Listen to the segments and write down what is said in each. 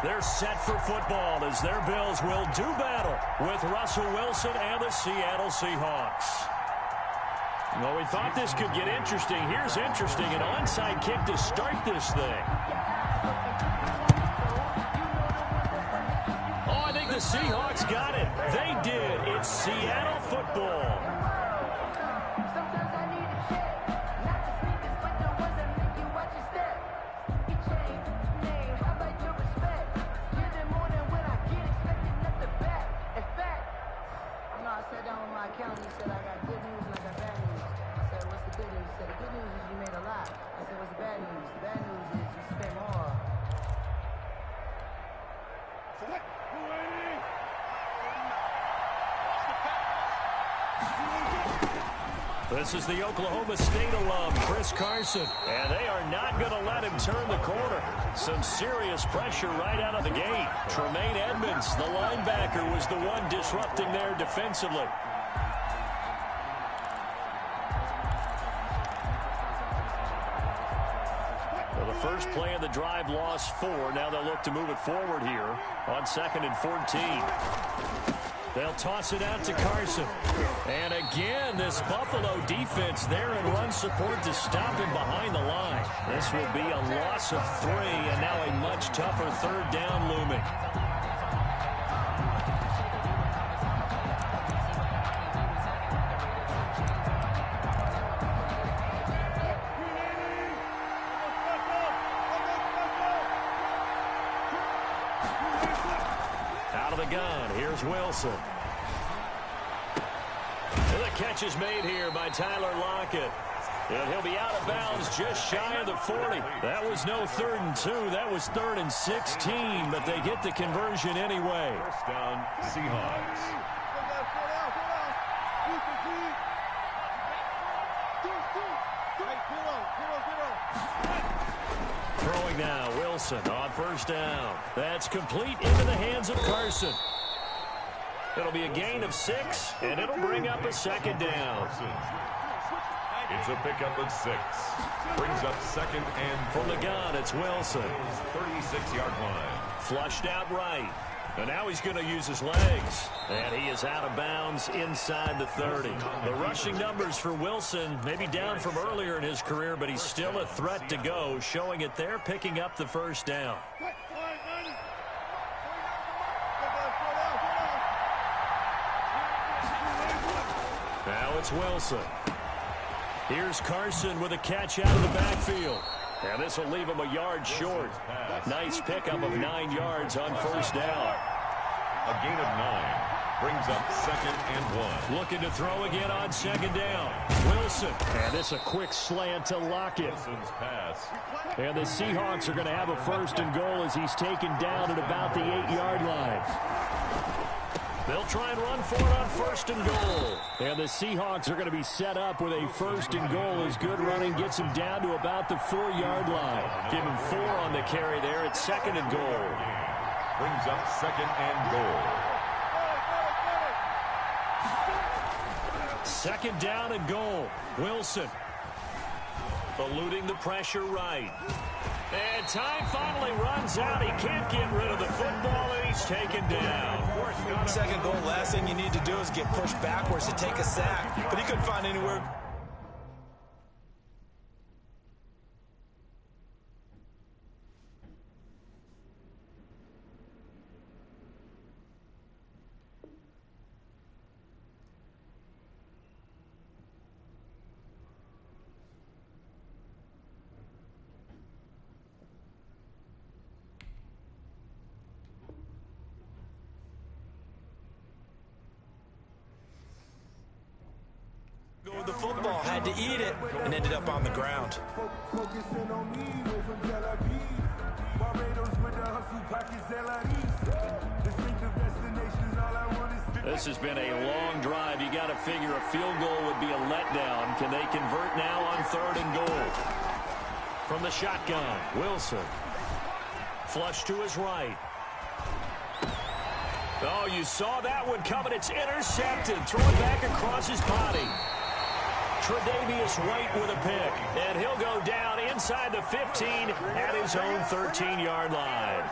They're set for football as their Bills will do battle with Russell Wilson and the Seattle Seahawks. Well, we thought this could get interesting. Here's interesting. An onside kick to start this thing. Oh, I think the Seahawks got it. They did. It's Seattle football. This is the Oklahoma State alum, Chris Carson, and they are not going to let him turn the corner. Some serious pressure right out of the gate. Tremaine Edmonds, the linebacker, was the one disrupting there defensively. Well, the first play of the drive lost 4. Now they'll look to move it forward here on 2nd and 14. They'll toss it out to Carson. And again, this Buffalo defense there in run support to stop him behind the line. This will be a loss of 3, and now a much tougher 3rd down looming. Out of the gun, here's Wilson. The catch is made here by Tyler Lockett. And he'll be out of bounds just shy of the 40. That was no 3rd and 2. That was 3rd and 16, but they get the conversion anyway. First down, Seahawks. Throwing now, Wilson on 1st down. That's complete into the hands of Carson. It'll be a gain of 6, and it'll bring up a 2nd down. It's a pickup of 6. Brings up 2nd and 4. From the gun, it's Wilson. 36-yard line. Flushed out right. And now he's going to use his legs. And he is out of bounds inside the 30. The rushing numbers for Wilson maybe down from earlier in his career, but he's still a threat to go, showing it there, picking up the 1st down. Now it's Wilson. Here's Carson with a catch out of the backfield. And this will leave him a yard short. Nice pickup of 9 yards on 1st down. A gain of 9. Brings up 2nd and 1. Looking to throw again on 2nd down. Wilson. And this a quick slant to Lockett. Wilson's pass. And the Seahawks are going to have a 1st and goal as he's taken down at about the 8-yard line. They'll try and run for it on 1st and goal. And the Seahawks are going to be set up with a 1st and goal as good running gets him down to about the 4-yard line. Give him 4 on the carry there at 2nd and goal. Brings up 2nd and goal. 2nd down and goal. Wilson eluding the pressure right. And time finally runs out. He can't get rid of the football, and he's taken down. 2nd goal, last thing you need to do is get pushed backwards to take a sack. But he couldn't find anywhere. The football had to eat it and ended up on the ground. This has been a long drive. You got to figure a field goal would be a letdown. Can they convert now on 3rd and goal? From the shotgun, Wilson. Flush to his right. Oh, you saw that one coming. It's intercepted. Throw it back across his body. Tre'Davious White with a pick. And he'll go down inside the 15 at his own 13-yard line.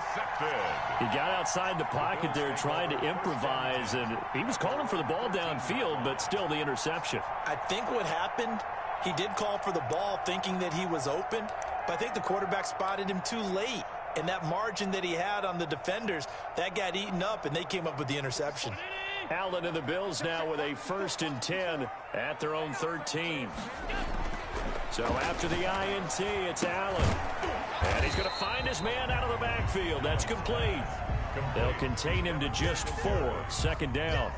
He got outside the pocket there trying to improvise, and he was calling for the ball downfield, but still the interception. I think what happened, he did call for the ball thinking that he was open, but I think the quarterback spotted him too late. And that margin that he had on the defenders, that got eaten up, and they came up with the interception. Allen and the Bills now with a 1st and 10 at their own 13. So after the INT, it's Allen. And he's going to find his man out of the backfield. That's complete. They'll contain him to just 4. 2nd down.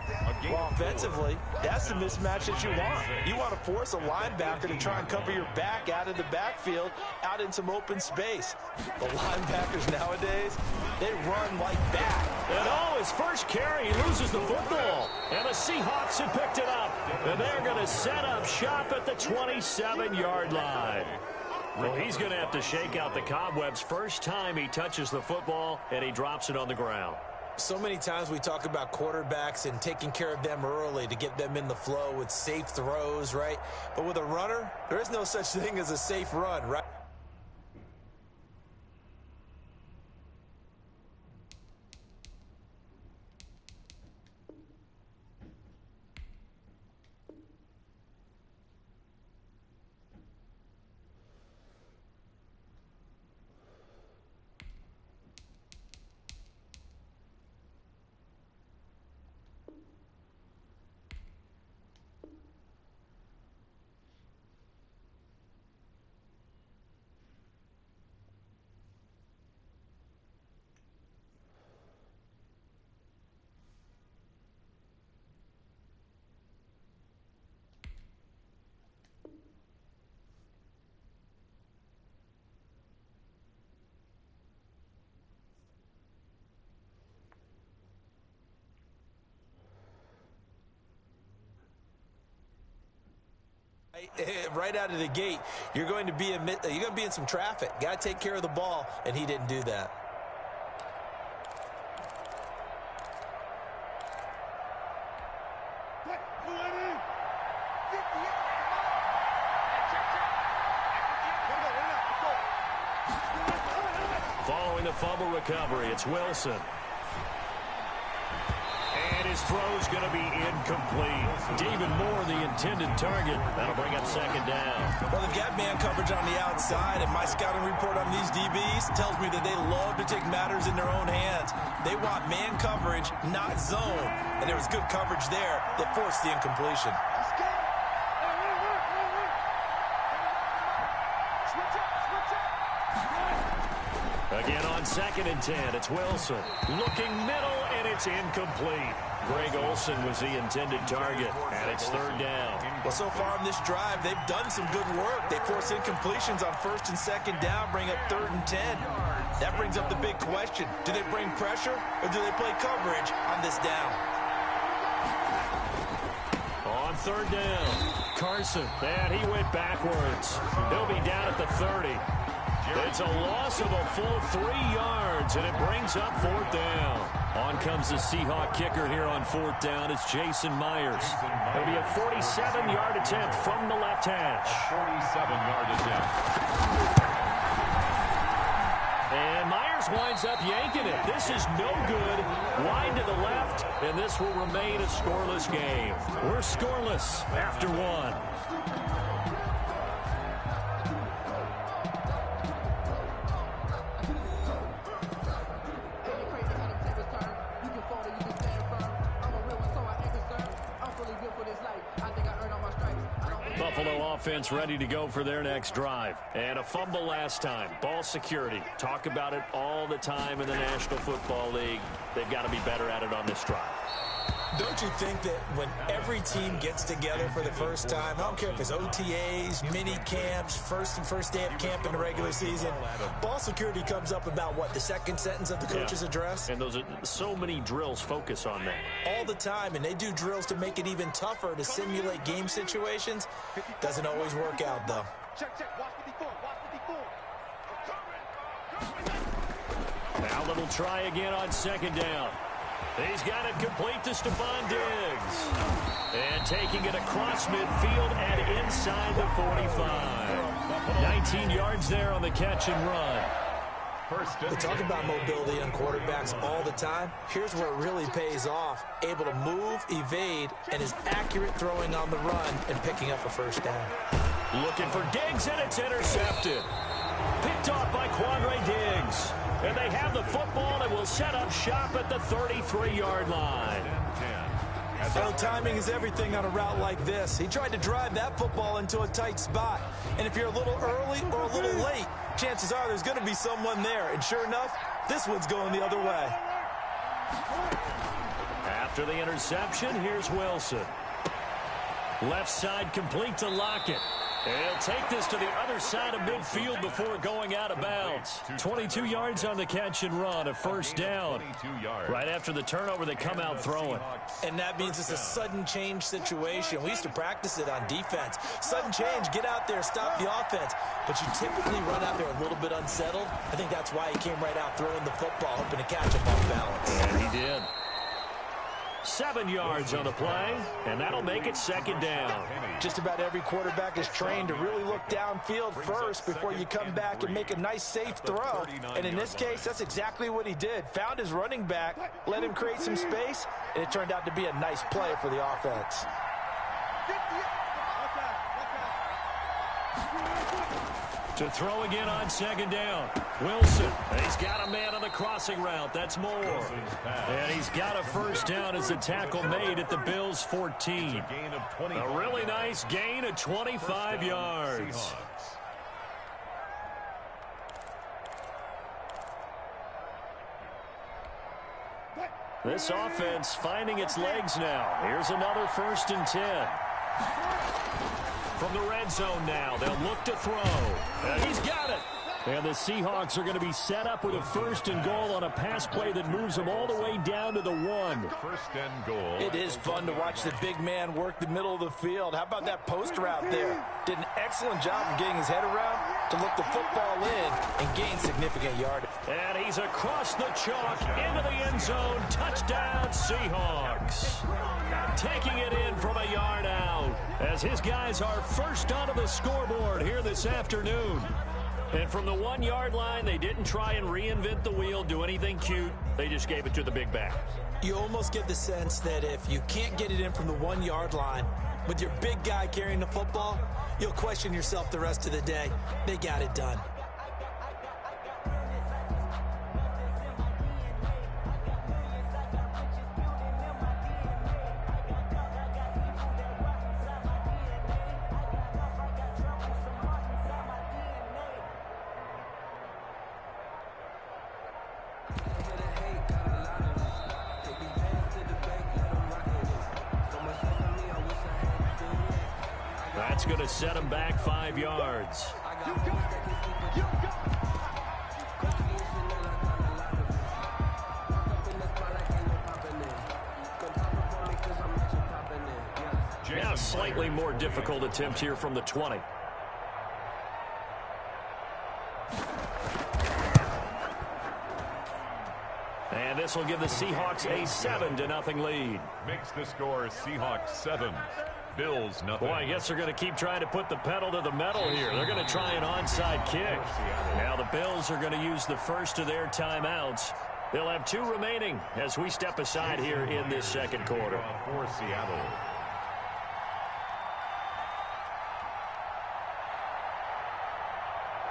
Well, offensively, that's the mismatch that you want. You want to force a linebacker to try and cover your back out of the backfield, out in some open space. The linebackers nowadays, they run like that. And his first carry, he loses the football. And the Seahawks have picked it up. And they're going to set up shop at the 27-yard line. Well, he's going to have to shake out the cobwebs first time he touches the football, and he drops it on the ground. So many times we talk about quarterbacks and taking care of them early to get them in the flow with safe throws, right? But with a runner, there is no such thing as a safe run, right? Right out of the gate, you're going to be in some traffic. Got to take care of the ball, and he didn't do that. Following the fumble recovery, it's Wilson. And his throw's going to be incomplete. David Moore, the intended target. That'll bring up 2nd down. Well, they've got man coverage on the outside, and my scouting report on these DBs tells me that they love to take matters in their own hands. They want man coverage, not zone. And there was good coverage there that forced the incompletion. Again on 2nd and 10, it's Wilson. Looking middle, and it's incomplete. Greg Olsen was the intended target, and it's 3rd down. Well, so far in this drive, they've done some good work. They force incompletions on 1st and 2nd down, bring up 3rd and 10. That brings up the big question. Do they bring pressure, or do they play coverage on this down? On 3rd down, Carson, and he went backwards. He'll be down at the 30. It's a loss of a full 3 yards, and it brings up 4th down. On comes the Seahawk kicker here on 4th down. It's Jason Myers. It'll be a 47-yard attempt from the left hash. 47-yard attempt. And Myers winds up yanking it. This is no good. Wide to the left, and this will remain a scoreless game. We're scoreless after 1. Buffalo offense ready to go for their next drive. And a fumble last time. Ball security. Talk about it all the time in the National Football League. They've got to be better at it on this drive. Don't you think that when every team gets together for the first time, I don't care if it's OTAs, mini camps, first day of camp in the regular season, ball security comes up about, what, the second sentence of the coach's address? And those are so many drills focus on that. All the time, and they do drills to make it even tougher to simulate game situations. Doesn't always work out, though. Allen will try again on 2nd down. He's got it complete to Stephon Diggs. And taking it across midfield and inside the 45. 19 yards there on the catch and run. We talk about mobility on quarterbacks all the time. Here's where it really pays off. Able to move, evade, and is accurate throwing on the run and picking up a first down. Looking for Diggs, and it's intercepted. Picked off by Quandre Diggs. And they have the football and will set up shop at the 33-yard line. So timing is everything on a route like this. He tried to drive that football into a tight spot. And if you're a little early or a little late, chances are there's going to be someone there. And sure enough, this one's going the other way. After the interception, here's Wilson. Left side complete to Lockett. He'll take this to the other side of midfield before going out of bounds. 22 yards on the catch and run, a first down. Right after the turnover, they come out throwing. And that means it's a sudden change situation. We used to practice it on defense. Sudden change, get out there, stop the offense. But you typically run out there a little bit unsettled. I think that's why he came right out throwing the football, hoping to catch him off balance. And he did. 7 yards on the play, and that'll make it second down. Just about every quarterback is trained to really look downfield first before you come back and make a nice, safe throw. And in this case, that's exactly what he did. Found his running back, let him create some space, and it turned out to be a nice play for the offense. To throw again on second down. Wilson. He's got a man on the crossing route. That's more. And he's got a first down as the tackle made at the Bills' 14. A really nice gain of 25 yards. This offense finding its legs now. Here's another 1st and 10. From the red zone now, they'll look to throw. And he's got it. And the Seahawks are going to be set up with a 1st and goal on a pass play that moves them all the way down to the 1. 1st and goal. It is fun to watch the big man work the middle of the field. How about that post route there? Did an excellent job of getting his head around to look the football in and gain significant yardage. And he's across the chalk into the end zone. Touchdown, Seahawks. Taking it in from a yard out as his guys are first onto the scoreboard here this afternoon. And from the 1 yard line, they didn't try and reinvent the wheel, do anything cute. They just gave it to the big back. You almost get the sense that if you can't get it in from the 1 yard line with your big guy carrying the football, you'll question yourself the rest of the day. They got it done. That's going to set him back 5 yards. Now a slightly more difficult attempt here from the 20. And this will give the Seahawks a 7-0 lead. Makes the score Seahawks 7. Bills nothing. Boy, I guess they're going to keep trying to put the pedal to the metal here. They're going to try an onside kick. Now the Bills are going to use the first of their timeouts. They'll have 2 remaining as we step aside here in this second quarter. For Seattle.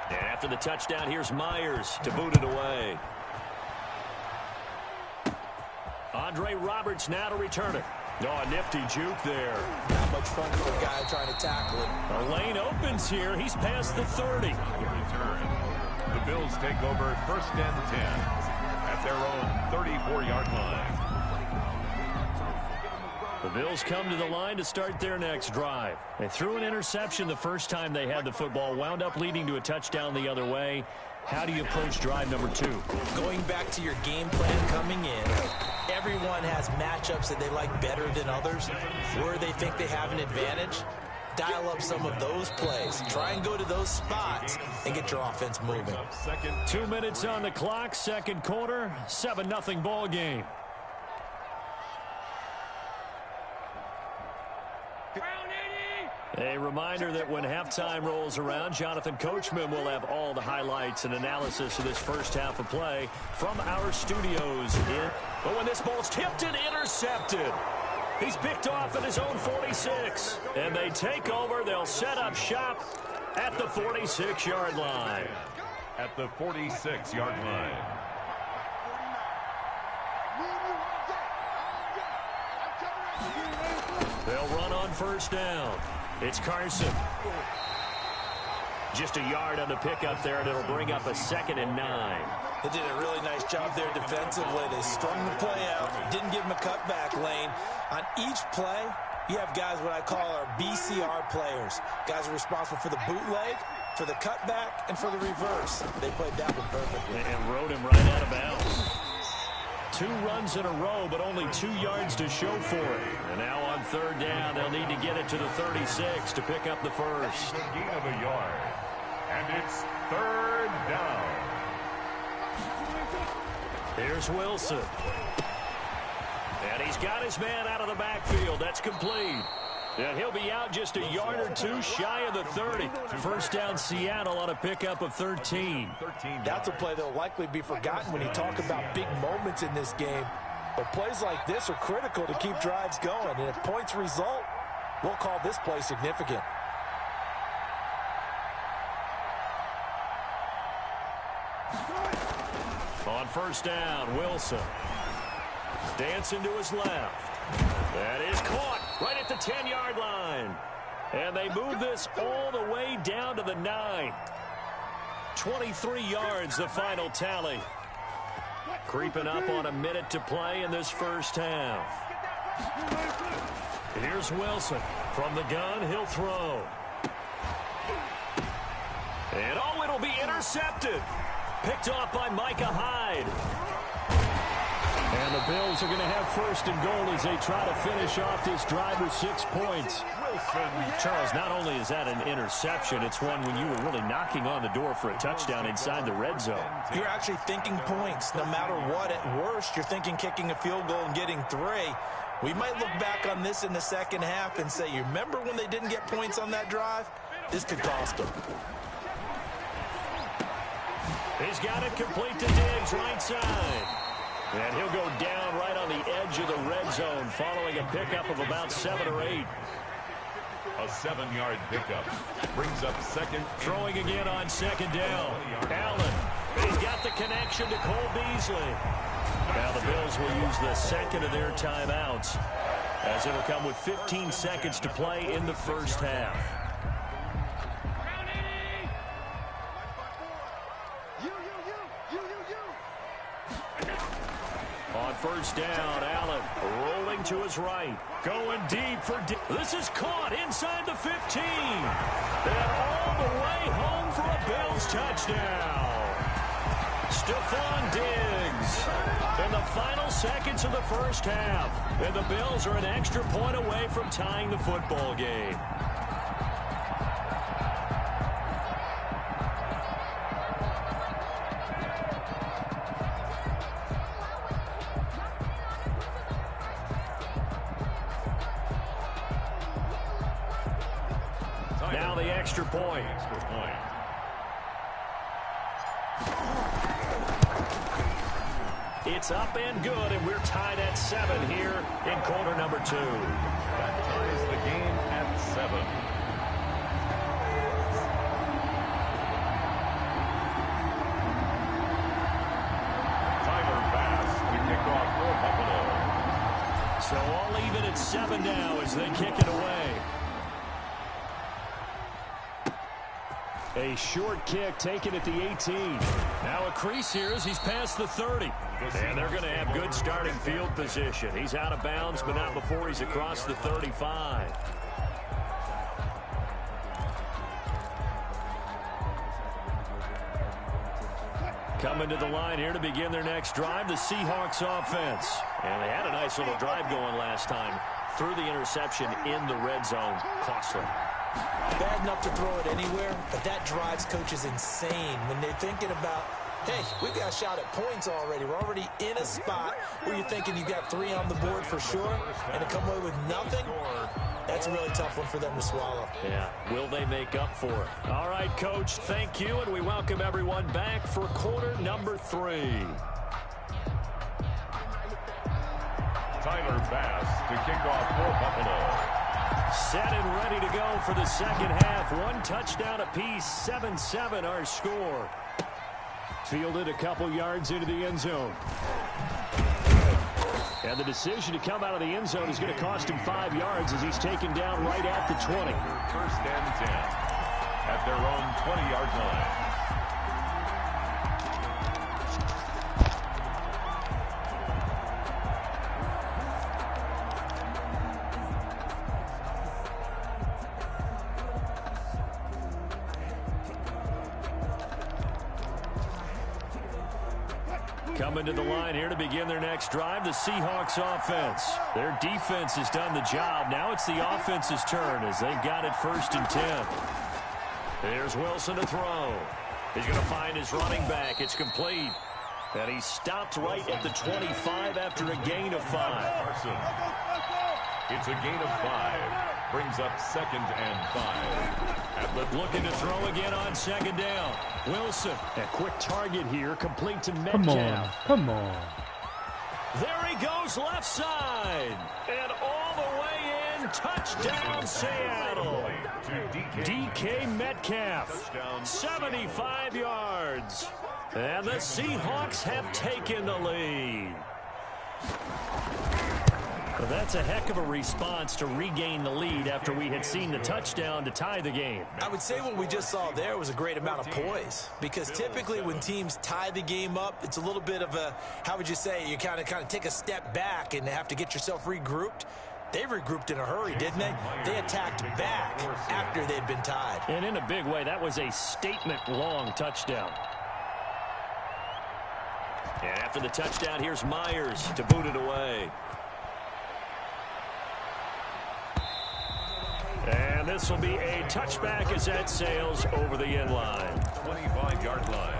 And after the touchdown, here's Myers to boot it away. Andre Roberts now to return it. Oh, a nifty juke there. Not much fun for a guy trying to tackle it. A lane opens here. He's past the 30. The Bills take over 1st and 10 at their own 34-yard line. The Bills come to the line to start their next drive. They threw an interception the first time they had the football, wound up leading to a touchdown the other way. How do you approach drive number 2? Going back to your game plan coming in, everyone has matchups that they like better than others, where they think they have an advantage. Dial up some of those plays. Try and go to those spots and get your offense moving. 2 minutes on the clock, second quarter, 7-0 ball game. A reminder that when halftime rolls around, Jonathan Coachman will have all the highlights and analysis of this first half of play from our studios. But when this ball's tipped and intercepted, he's picked off at his own 46. And they take over. They'll set up shop at the 46-yard line. At the 46-yard line. They'll run on first down. It's Carson. Just a yard on the pickup there, and it'll bring up a 2nd and 9. They did a really nice job there defensively. They strung the play out, didn't give him a cutback lane. On each play, you have guys what I call our BCR players. Guys are responsible for the bootleg, for the cutback, and for the reverse. They played that one perfectly. And rode him right out of bounds. 2 runs in a row, but only 2 yards to show for it. And now on third down, they'll need to get it to the 36 to pick up the first. Gain of a yard. And it's third down. Here's Wilson. And he's got his man out of the backfield. That's complete. And he'll be out just a yard or 2 shy of the 30. First down Seattle on a pickup of 13. That's a play that will likely be forgotten when you talk about big moments in this game. But plays like this are critical to keep drives going. And if points result, we'll call this play significant. On first down, Wilson. Dancing to his left. That is caught right at the 10-yard line. And they move this all the way down to the 9. 23 yards, the final tally. Creeping up on a minute to play in this first half. Here's Wilson. From the gun, he'll throw. And oh, it'll be intercepted. Picked off by Micah Hyde. And the Bills are going to have first and goal as they try to finish off this drive with 6 points. Charles, not only is that an interception, it's one when you were really knocking on the door for a touchdown inside the red zone. You're actually thinking points. No matter what, at worst, you're thinking kicking a field goal and getting 3. We might look back on this in the second half and say, you remember when they didn't get points on that drive? This could cost them. He's got it complete to Diggs, right side. And he'll go down right on the edge of the red zone following a pickup of about 7 or 8. A 7-yard pickup brings up second. Throwing again on second down. Allen. He's got the connection to Cole Beasley. Now the Bills will use the second of their timeouts as it'll come with 15 seconds to play in the first half. On first down, Allen rolling to his right. Going deep for this is caught inside the 15. And all the way home for a Bills touchdown. Stephon Diggs in the final seconds of the first half. And the Bills are an extra point away from tying the football game. Now the extra point. It's up and good, and we're tied at 7 here in quarter number 2. That ties the game at 7. Tyler Bass to kick off for Buffalo. So all even at 7 now as they kick it away. A short kick taken at the 18. Now a crease here as he's past the 30. And they're going to have good starting field position. He's out of bounds, but not before he's across the 35. Coming to the line here to begin their next drive, the Seahawks offense. And they had a nice little drive going last time. Threw the interception in the red zone. Costly. Bad enough to throw it anywhere, but that drives coaches insane when they're thinking about, hey, we've got a shot at points already. We're already in a spot where you're thinking you got 3 on the board for sure, and to come away with nothing, That's a really tough one for them to swallow. Yeah, will they make up for it? All right, Coach, thank you, and we welcome everyone back for quarter number 3. Tyler Bass to kick off for Buffalo. Set and ready to go for the second half. 1 touchdown apiece, 7-7 our score. Fielded a couple yards into the end zone. And the decision to come out of the end zone is going to cost him 5 yards as he's taken down right at the 20. First and 10 at their own 20-yard line. Coming to the line here to begin their next drive, the Seahawks offense. Their defense has done the job. Now it's the offense's turn as they've got it first and 10. Here's Wilson to throw. He's going to find his running back. It's complete. And he stopped right at the 25 after a gain of 5. It's a gain of 5. Brings up 2nd and 5. Looking to throw again on 2nd down. Wilson, a quick target here, complete to Metcalf. Come on. There he goes left side. And all the way in, touchdown Seattle. DK Metcalf, 75 yards. And the Seahawks have taken the lead. Well, that's a heck of a response to regain the lead after we had seen the touchdown to tie the game. I would say what we just saw there was a great amount of poise, because typically when teams tie the game up, it's a little bit of a, how would you say, you kind of take a step back and have to get yourself regrouped. They regrouped in a hurry, didn't they? They attacked back after they'd been tied. And in a big way, that was a statement-long touchdown. And after the touchdown, here's Myers to boot it away. And this will be a touchback as that sails over the end line. 25-yard line.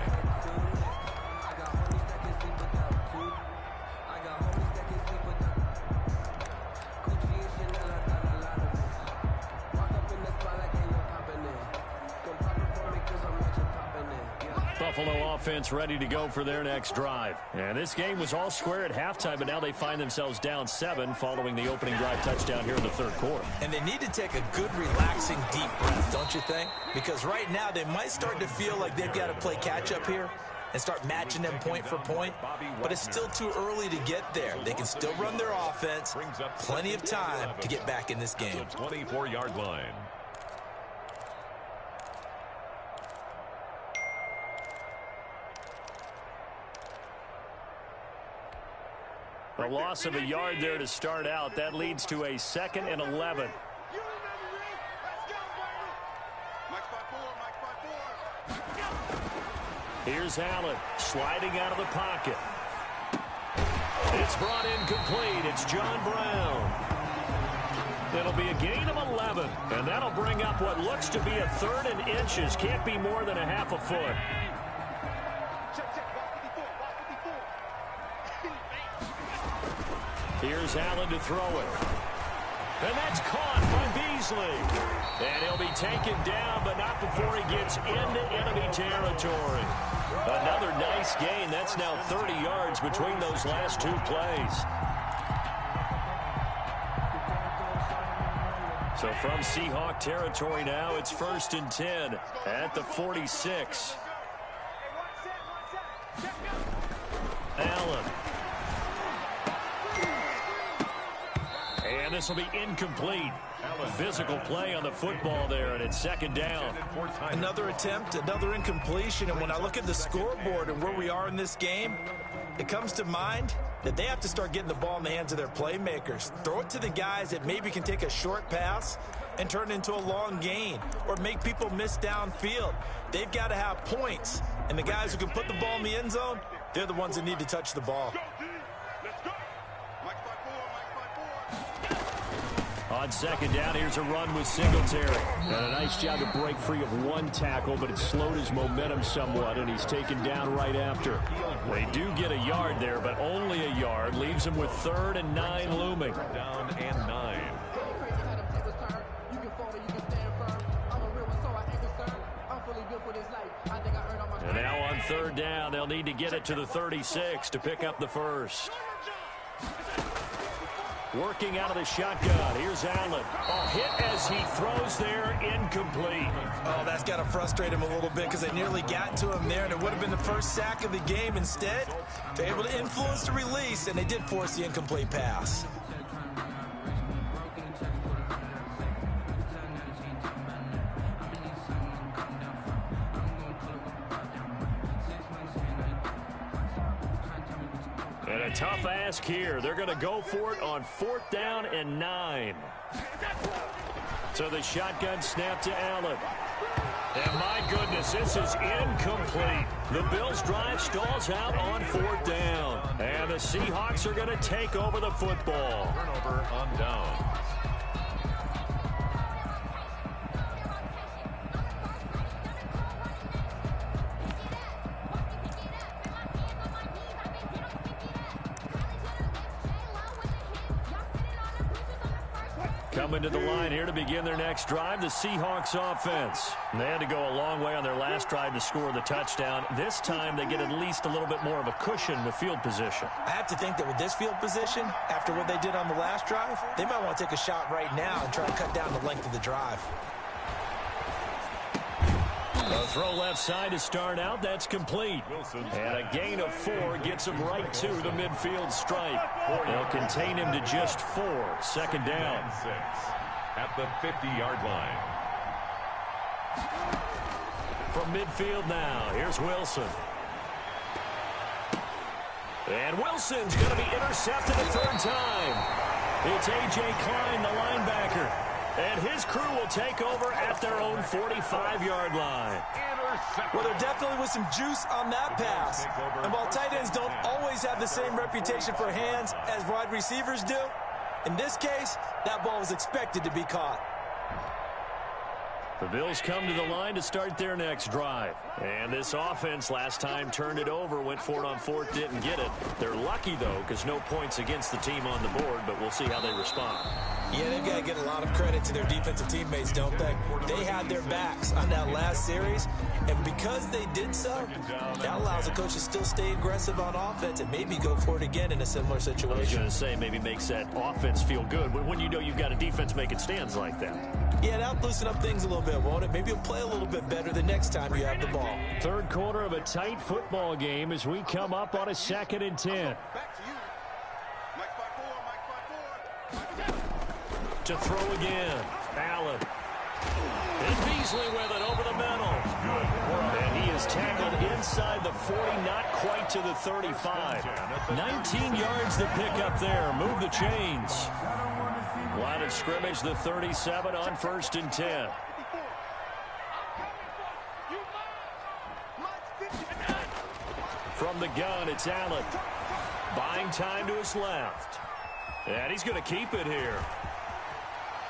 Buffalo offense ready to go for their next drive. And this game was all square at halftime, but now they find themselves down 7 following the opening drive touchdown here in the 3rd quarter. And they need to take a good, relaxing, deep breath, don't you think? Because right now they might start to feel like they've got to play catch-up here and start matching them point for point. But it's still too early to get there. They can still run their offense. Plenty of time to get back in this game. 24-yard line. A loss of a yard there to start out. That leads to a 2nd and 11. Here's Allen sliding out of the pocket. It's brought in complete. It's John Brown. It'll be a gain of 11, and that'll bring up what looks to be a 3rd and inches. Can't be more than a half a foot. Here's Allen to throw it. And that's caught by Beasley. And he'll be taken down, but not before he gets into enemy territory. Another nice gain. That's now 30 yards between those last 2 plays. So from Seahawk territory now, it's 1st and 10 at the 46. Allen. And this will be incomplete. Physical play on the football there, and it's 2nd down. Another attempt, another incompletion, and when I look at the scoreboard and where we are in this game, it comes to mind that they have to start getting the ball in the hands of their playmakers. Throw it to the guys that maybe can take a short pass and turn it into a long gain or make people miss downfield. They've got to have points, and the guys who can put the ball in the end zone, they're the ones that need to touch the ball. On 2nd down, here's a run with Singletary. And a nice job to break free of 1 tackle, but it slowed his momentum somewhat, and he's taken down right after. They do get a yard there, but only a yard. Leaves him with 3rd and 9 looming. Down and 9. third down. They'll need to get it to the 36 to pick up the first. Working out of the shotgun. Here's Allen. A hit as he throws there, incomplete. Oh, that's got to frustrate him a little bit because they nearly got to him there, and it would have been the first sack of the game. Instead, they're able to influence the release, and they did force the incomplete pass. And a tough ask here. They're going to go for it on 4th down and 9. So the shotgun snap to Allen. And my goodness, this is incomplete. The Bills' drive stalls out on 4th down. And the Seahawks are going to take over the football. Turnover on downs. Coming to the line here to begin their next drive, the Seahawks offense. They had to go a long way on their last drive to score the touchdown. This time they get at least a little bit more of a cushion with field position. I have to think that with this field position, after what they did on the last drive, they might want to take a shot right now and try to cut down the length of the drive. A throw left side to start out. That's complete. And a gain of 4 gets him right to the midfield stripe. They'll contain him to just 4. 2nd down. At the 50-yard line. From midfield now, here's Wilson. And Wilson's going to be intercepted a 3rd time. It's A.J. Klein, the linebacker. And his crew will take over at their own 45-yard line. Well, there definitely was some juice on that pass. And while tight ends don't always have the same reputation for hands as wide receivers do, in this case, that ball was expected to be caught. The Bills come to the line to start their next drive. And this offense last time turned it over, went for it on 4th, didn't get it. They're lucky, though, because no points against the team on the board, but we'll see how they respond. Yeah, they've got to get a lot of credit to their defensive teammates, don't they? They had their backs on that last series, and because they did so, that allows the coach to still stay aggressive on offense and maybe go for it again in a similar situation. I was going to say, maybe makes that offense feel good when you know you've got a defense making stands like that. Yeah, that'll loosen up things a little bit, won't it? Maybe you'll play a little bit better the next time you have the ball. 3rd quarter of a tight football game as we come up on a 2nd and 10. To throw again, Allen. And Beasley with it over the middle. And he is tackled inside the 40, not quite to the 35. 19 yards to pick up there. Move the chains. Line of scrimmage, the 37 on 1st and 10. From the gun, it's Allen. Buying time to his left. And he's going to keep it here.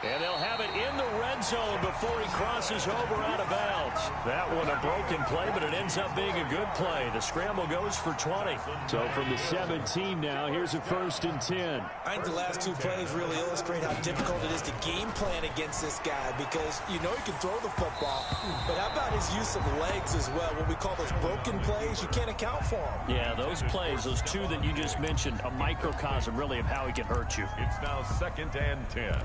And they'll have it in the red zone before he crosses over out of bounds. That one a broken play, but it ends up being a good play. The scramble goes for 20. So from the 17 now, here's a 1st and 10. I think the last 2 plays really illustrate how difficult it is to game plan against this guy because you know he can throw the football, but how about his use of legs as well? What we call those broken plays, you can't account for them. Yeah, those plays, those 2 that you just mentioned, a microcosm really of how he can hurt you. It's now 2nd and 10.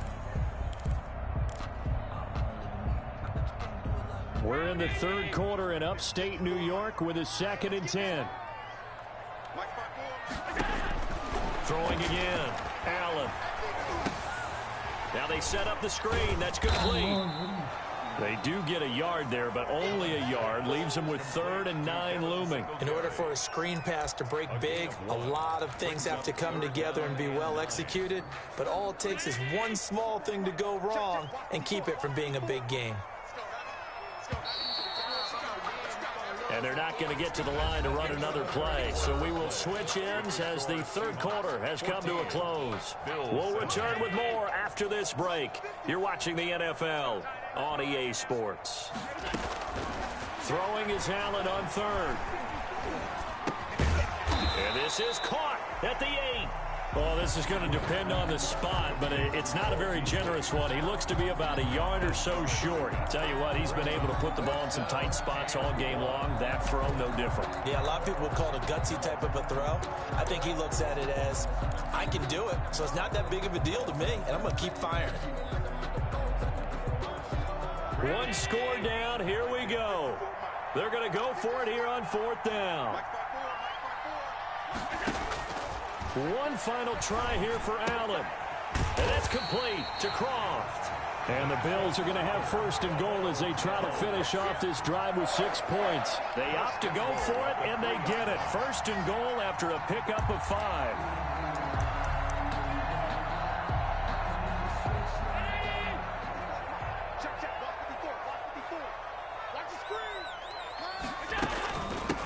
We're in the 3rd quarter in upstate New York with a 2nd and 10. Throwing again. Allen. Now they set up the screen. That's complete. They do get a yard there, but only a yard. Leaves them with 3rd and 9 looming. In order for a screen pass to break big, a lot of things have to come together and be well executed. But all it takes is one small thing to go wrong and keep it from being a big game. And they're not going to get to the line to run another play. So we will switch ends as the 3rd quarter has come to a close. We'll return with more after this break. You're watching the NFL on EA Sports. Throwing is Allen on 3rd. And this is caught at the 8. Well, this is going to depend on the spot, but it's not a very generous one. He looks to be about a yard or so short. Tell you what, he's been able to put the ball in some tight spots all game long. That throw, no different. Yeah, a lot of people will call it a gutsy type of a throw. I think he looks at it as, I can do it, so it's not that big of a deal to me, and I'm going to keep firing. One score down. Here we go. They're going to go for it here on 4th down. One final try here for Allen. And that's complete to Croft. And the Bills are going to have 1st and goal as they try to finish off this drive with 6 points. They opt to go for it, and they get it. 1st and goal after a pickup of 5.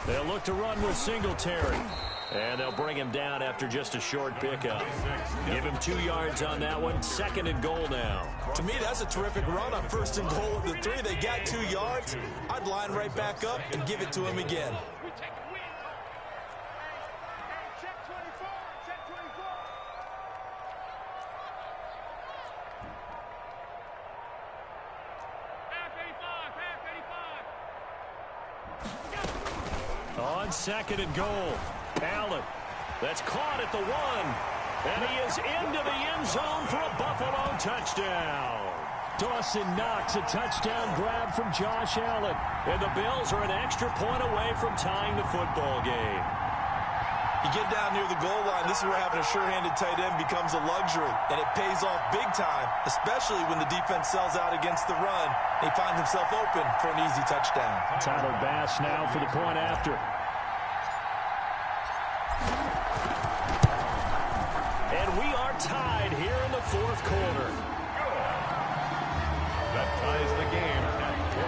They'll look to run with Singletary. And they'll bring him down after just a short pickup. Give him 2 yards on that one. 2nd and goal now. To me, that's a terrific run on 1st and goal of the 3. They got 2 yards. I'd line right back up and give it to him again. On 2nd and goal. Allen, that's caught at the 1. And he is into the end zone for a Buffalo touchdown. Dawson Knox, a touchdown grab from Josh Allen. And the Bills are an extra point away from tying the football game. You get down near the goal line, this is where having a sure-handed tight end becomes a luxury. And it pays off big time, especially when the defense sells out against the run. He finds himself open for an easy touchdown. Tyler Bass now for the point after. And we are tied here in the 4th quarter. That ties the game at 14.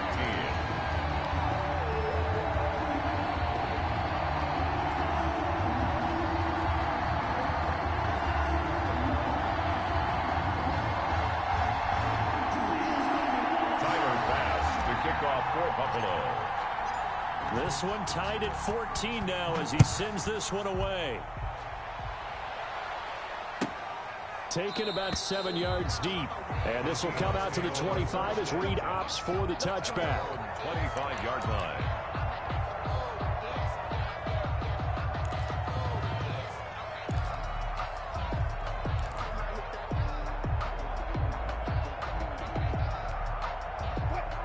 Tyler Bass to kick off for Buffalo. This one tied at 14 now as he sends this one away. Taken about 7 yards deep. And this will come out to the 25 as Reed opts for the touchback. 25-yard line.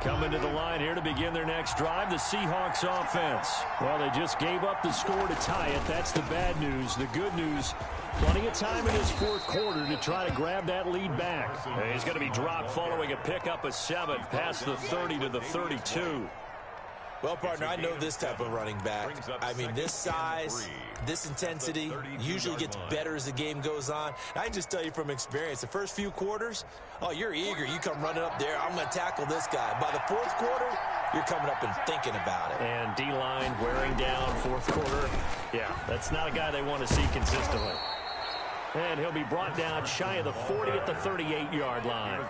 Coming to the line here to begin their next drive, the Seahawks offense. Well, they just gave up the score to tie it. That's the bad news. The good news, plenty of time in this 4th quarter to try to grab that lead back. He's going to be dropped following a pickup of 7 past the 30 to the 32. Well, partner, I know this type of running back. I mean, this size, this intensity usually gets better as the game goes on. I can just tell you from experience, the first few quarters, oh, you're eager. You come running up there, I'm going to tackle this guy. By the 4th quarter, you're coming up and thinking about it. And D-line wearing down 4th quarter. Yeah, that's not a guy they want to see consistently. And he'll be brought down shy of the 40 at the 38-yard line.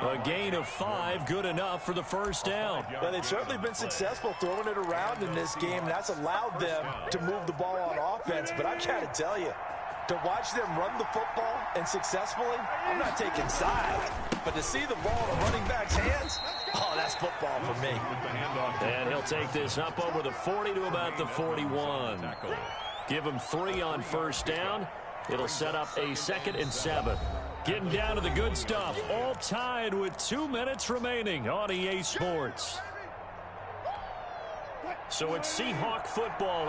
A gain of 5, good enough for the 1st down. Well, they've certainly been successful throwing it around in this game. That's allowed them to move the ball on offense. But I've got to tell you, to watch them run the football and successfully, I'm not taking sides. But to see the ball in a running back's hands, oh, that's football for me. And he'll take this up over the 40 to about the 41. Give him 3 on 1st down. It'll set up a 2nd and 7. Getting down to the good stuff. All tied with 2 minutes remaining on EA Sports. So it's Seahawk football.